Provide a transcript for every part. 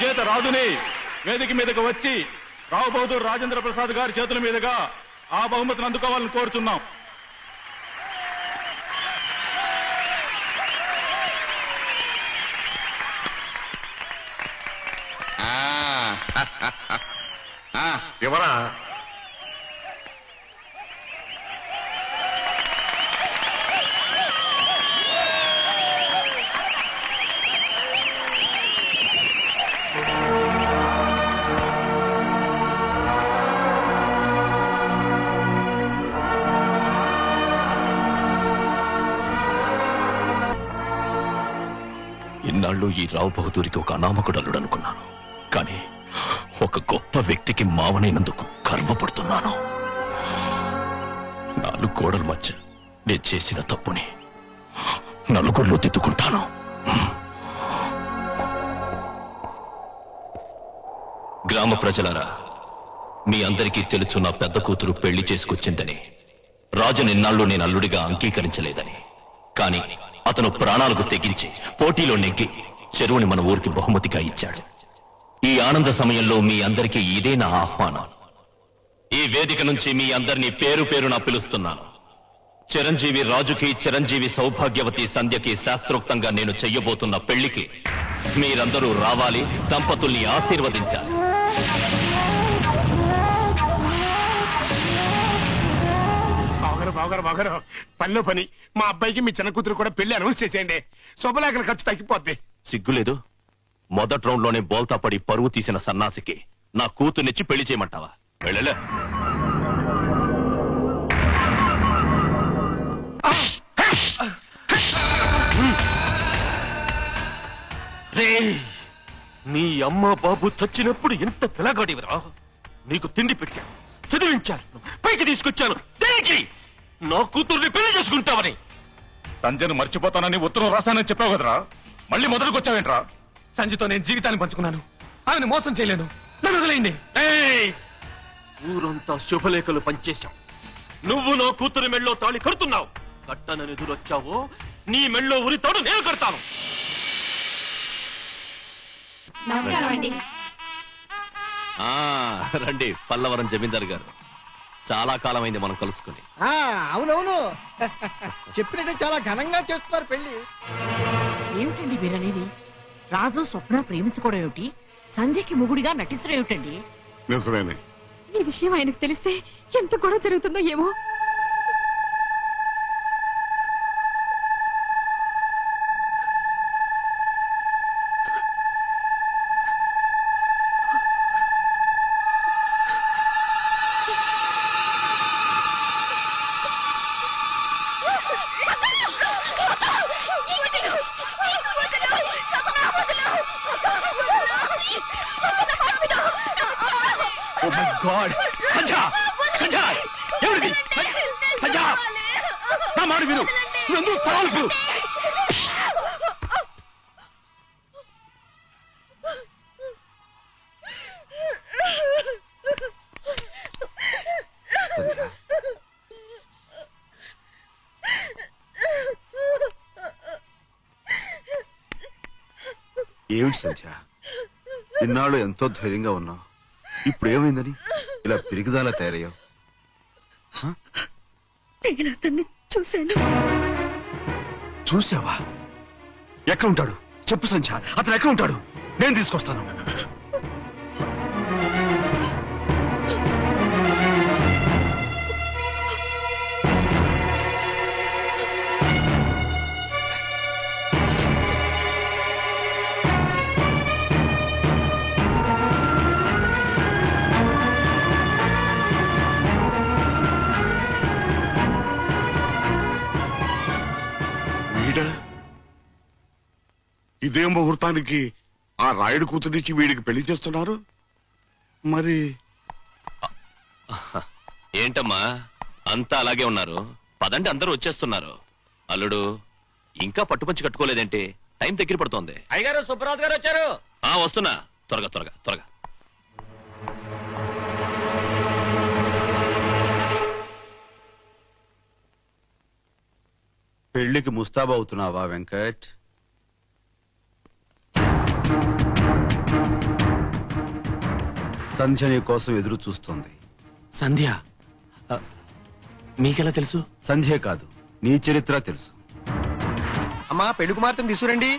చేనేత రాజుని వేదిక మీదకి వచ్చి రావు బహదూర్ రాజేంద్ర ప్రసాద్ గారి చేతుల మీదుగా ఆ బహుమతిని అందుకోవాలని కోరుచున్నాం. ఎవరా? ఇన్నాళ్ళు ఈ రావు బహదూరికి ఒక అనామకుడు అల్లుడు అనుకున్నాను, కానీ ఒక గొప్ప వ్యక్తికి మావనైనందుకు గర్వపడుతున్నాను. 4 గోడల మధ్య నేను చేసిన తప్పుని నలుగురిలో దిద్దుకుంటాను. గ్రామ ప్రజలారా, మీ అందరికీ తెలుసు నా పెద్ద కూతురు పెళ్లి చేసుకొచ్చిందని. రాజు నిన్నాళ్ళు నేను అల్లుడిగా అంగీకరించలేదని. కానీ అతను ప్రాణాలకు తెగించి పోటీలో నెగ్గి చెరువుని మన ఊరికి బహుమతిగా ఇచ్చాడు. ఈ ఆనంద సమయంలో మీ అందరికీ ఇదే నా ఆహ్వానం. ఈ వేదిక నుంచి మీ అందరినీ పేరు పేరున పిలుస్తున్నాను. చిరంజీవి రాజుకి, చిరంజీవి సౌభాగ్యవతి సంధ్యకి శాస్త్రోక్తంగా నేను చెయ్యబోతున్న పెళ్లికి మీరందరూ రావాలి, దంపతుల్ని ఆశీర్వదించాలి. బాగారు పనిలో పని మా అబ్బాయికి మీ చిన్న కూతురు కూడా పెళ్లి అనౌన్స్ చేసేయండి. శుభలేఖల ఖర్చు తగ్గిపోద్ది. సిగ్గులేదు? మొదటి రౌండ్ లోనే బోల్తా పడి పరువు తీసిన సన్నాసికి నా కూతుర్నిచ్చి పెళ్లి చేయమంటావా? వెళ్ళలే. నీ అమ్మ బాబు చచ్చినప్పుడు ఎంత పిలగాడివరా? నీకు తిండి పెట్టాను, చదివించాను, పైకి తీసుకొచ్చాను. దేనికి? నా కూతుర్ని పెళ్లి చేసుకుంటావని. సంజయ్ను మర్చిపోతానని ఉత్తరం రాశానని చెప్పావు కదరా, మళ్ళీ మొదలుకొచ్చావేంట్రా? సంజయ్తో నేను జీవితాన్ని పంచుకున్నాను, ఆమెను మోసం చేయలేను, నన్ను వదిలేయండి. ఊరంతా శుభలేఖలు పంచేశాం. నువ్వు నా కూతురు మెళ్ళో తాళి కడుతున్నావు. కట్టనని ఎదురొచ్చావో నీ మెళ్ళో ఉరితాడు నేను కడతాను. రండి పల్లవరం జమీందారు గారు, చాలా కాలమైంది మనం కలుసుకుని. అవునవును, చెప్పినట్టు చాలా ఘనంగా చేస్తున్నారు పెళ్లి. ఏమిటండి మీరనేది? రాజు స్వప్న ప్రేమించుకోవడం ఏమిటి? సంధ్యకి ముగుడిగా నటించడం ఏమిటండి? నిజమేనే. ఈ విషయం ఆయనకు తెలిస్తే ఎంత గొడవ జరుగుతుందో ఏమో. Oh my God! సంధ్య! సంధ్య! ఎవరిది? సంధ్య! నా మాట విను, నువ్వెందుకు చదవకు? ఏమిటి సంధ్య, ఇన్నాళ్ళు ఎంతో ధైర్యంగా ఉన్నావు, ఇప్పుడు ఏమైందని ఇలా పిరిగిదాలా తయారయ్యావు? నేను అతన్ని చూశాను. చూసావా? ఎక్కడ ఉంటాడు చెప్పు సంధ్య, అతను ఎక్కడ ఉంటాడు? నేను తీసుకొస్తాను. ఇదే ముహూర్తానికి ఆ రాయుడు కూతురిచ్చి వీడికి పెళ్లి చేస్తున్నారు. మరి ఏంటమ్మా అంతా అలాగే ఉన్నారు? పదండి, అందరూ వచ్చేస్తున్నారు. అల్లుడు ఇంకా పట్టుపంచి కట్టుకోలేదేంటి? టైం దగ్గర పడుతోంది. అయ్యగారు, సుబ్బరాజు గారు వచ్చారు. వస్తున్నా, త్వరగా త్వరగా త్వరగా. పెళ్లికి ముస్తాబవుతున్నావా వెంకట్? సంధ్య నీ కోసం ఎదురు చూస్తోంది. సంధ్య ఆ, మీకెలా తెలుసు? సంధ్యే కాదు, నీ చరిత్ర తెలుసు. అమ్మా పెళ్లి కుమార్తెను తీసుకురండి.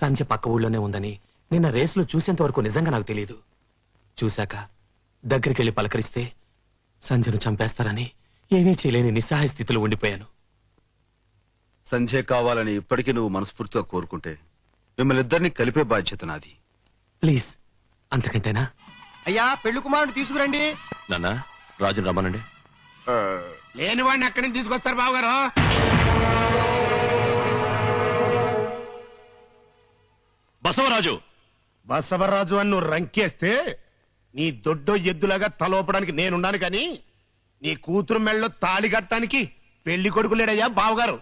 సంధ్య పక్క ఊళ్ళోనే ఉందని నిన్న రేసులో చూసేంత వరకు నిజంగా నాకు తెలియదు. చూశాక దగ్గరికి వెళ్ళి పలకరిస్తే సంధ్యను చంపేస్తారని ఏమీ చేయలేని నిస్సహాయ స్థితిలో ఉండిపోయాను. సంధ్య కావాలని ఇప్పటికీ నువ్వు మనస్ఫూర్తిగా కోరుకుంటే మిమ్మల్ని ఇద్దరిని కలిపే బాధ్యత నాది. ప్లీజ్, అంతకంటేనా? అయ్యా పెళ్లి కుమారుడు తీసుకురండి. నాన్న, రాజుని రమ్మనండి. లేని వాడిని ఎక్కడి నుంచి తీసుకొస్తారు బావగారు? బసవరాజు! బసవరాజు అని నువ్వు రంకేస్తే నీ దొడ్డో ఎద్దులాగా తలోపడానికి నేనున్నాను కానీ నీ కూతురు మెళ్ళలో తాళి కట్టడానికి పెళ్లి కొడుకు లేడయ్యా బావగారు.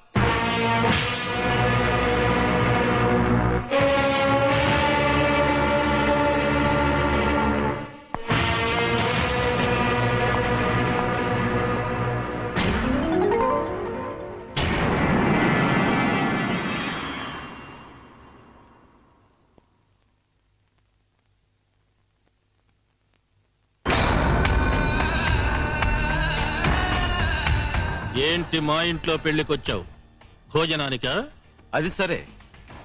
ఏంటి మా ఇంట్లో పెళ్లికొచ్చావు? భోజనానికా? అది సరే,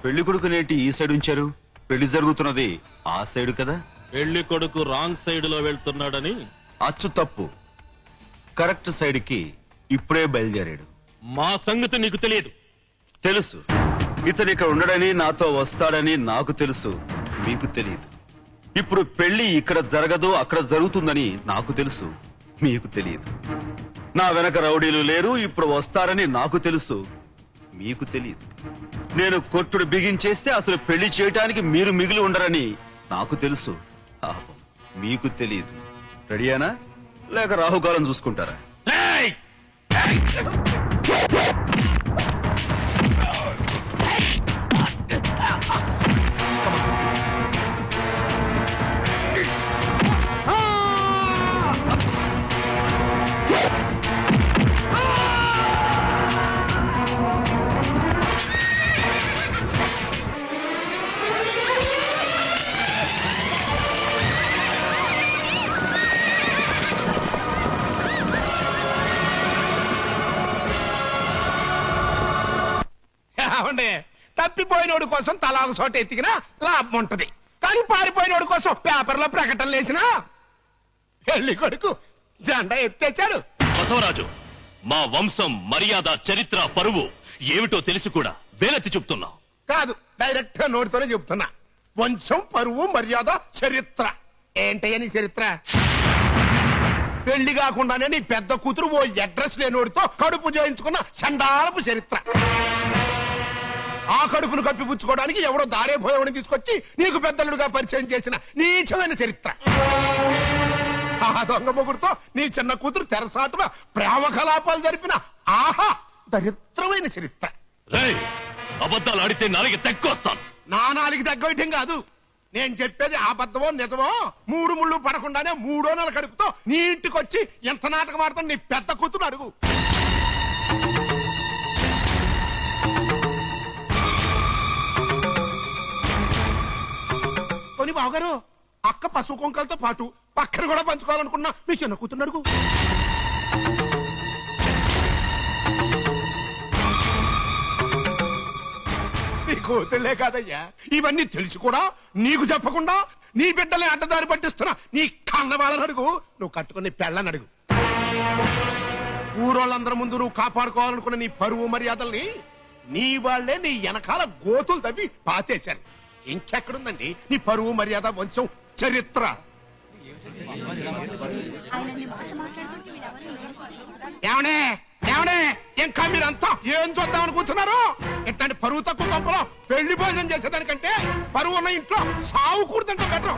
పెళ్లి కొడుకునేంటి ఈ సైడ్ ఉంచారు? పెళ్లి జరుగుతున్నది ఆ సైడ్ కదా. పెళ్లి కొడుకు రాంగ్ సైడ్ లో వెళ్తున్నాడని అచ్చు తప్పు. కరెక్ట్ సైడ్ కి ఇప్పుడే బయలుదేరాడు. మా సంగతి నీకు తెలియదు. తెలుసు, ఇతను ఇక్కడ ఉండడని, నాతో వస్తాడని నాకు తెలుసు, మీకు తెలియదు. ఇప్పుడు పెళ్లి ఇక్కడ జరగదు, అక్కడ జరుగుతుందని నాకు తెలుసు, మీకు తెలియదు. నా వెనక రౌడీలు లేరు, ఇప్పుడు వస్తారని నాకు తెలుసు, మీకు తెలియదు. నేను కొట్టుడు బిగించేస్తే అసలు పెళ్లి చేయటానికి మీరు మిగిలి ఉండరని నాకు తెలుసు, పాపం మీకు తెలియదు. రెడీయానా లేక రాహుకాలం చూసుకుంటారా? ఏమండి, తప్పిపోయినోడి కోసం తలాగు చోట ఎత్తికినా లాభం ఉంటది, కానీ పారిపోయినోడి కోసం పేపర్లో ప్రకటనలు వేసినా పెళ్లి కొడుకు జెండా ఎత్తేచాడు. బసవరాజు, మా వంశం మర్యాద, చరిత్ర, పరువు ఏమిటో తెలిసి కూడా వేలెత్తి చెప్తున్నావు. కాదు, డైరెక్ట్ గా నోటితోనే చెప్తున్నా. వంశం, పరువు, మర్యాద, చరిత్ర. ఏంటయ్యా నీ చరిత్ర? పెళ్లి కాకుండానే నీ పెద్ద కూతురు ఓ అడ్రస్ లేనోడితో కడుపు చేయించుకున్న చండాలపు చరిత్ర. ఆ కడుపును కప్పిపుచ్చుకోవడానికి ఎవడో దారే పోయేవాడిని తీసుకొచ్చి నీకు పెద్దలుగా పరిచయం చేసిన నీచమైన చరిత్ర. ఆ దొంగ మొగుడుతో నీ చిన్న కూతురు తెరసాటున ప్రేమ కలాపాలు జరిపిన ఆహా దరిద్రమైన చరిత్ర. రేయ్, అబద్ధాలు ఆడితే నాలుగు తెక్కొస్తాను. నా నాలుగు తగ్గటం కాదు, నేను చెప్పేది అబద్ధమో నిజమో. 3 ముళ్ళు పడకుండానే 3వ నెల కడుపుతో నీ ఇంటికొచ్చి ఎంత నాటకం ఆడుతాను నీ పెద్ద కూతురు అడుగు. కొని బావగారు, అక్క పశువు కొంకలతో పాటు పక్కన కూడా పంచుకోవాలనుకున్నా మీ చిన్న కూతురు అడుగు. నీ కూతుళ్లే కాదయ్యా, ఇవన్నీ తెలిసి కూడా నీకు చెప్పకుండా నీ బిడ్డలే అడ్డదారి పట్టిస్తున్నా నీ కన్న వాళ్ళని అడుగు. నువ్వు కట్టుకుని పెళ్ళని అడుగు. ఊరోళ్ళందరి ముందు నువ్వు కాపాడుకోవాలనుకున్న నీ పరువు మర్యాదల్ని నీ వాళ్లే నీ వెనకాల గోతులు తవ్వి పాతేశారు. ఇంకెక్కడుందండి నీ పరువు, మర్యాద, వంశం, చరిత్ర? ఏమనే ఏమనే ఇంకా మీరంతా ఏం చూద్దామని కూర్చున్నారు? ఇట్లాంటి పరువు తక్కువ గొప్పలో పెళ్లి భోజనం చేసేదానికంటే పరువు ఉన్న ఇంట్లో సావు కూడుతుంటే బెటర్.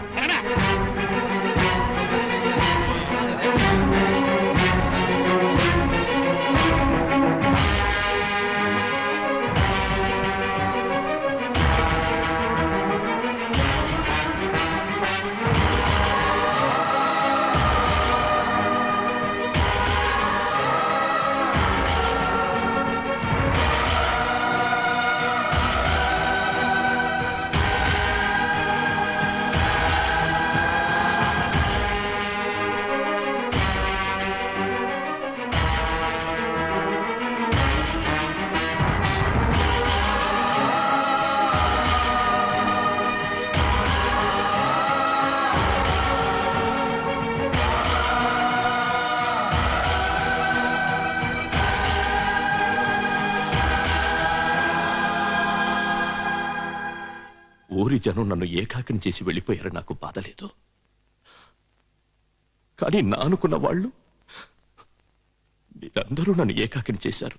ఊరి జనం నన్ను ఏకాకిని చేసి వెళ్ళిపోయారు, నాకు బాధ లేదు. కానీ నా అనుకున్న వాళ్ళు మీరందరూ నన్ను ఏకాకిని చేశారు.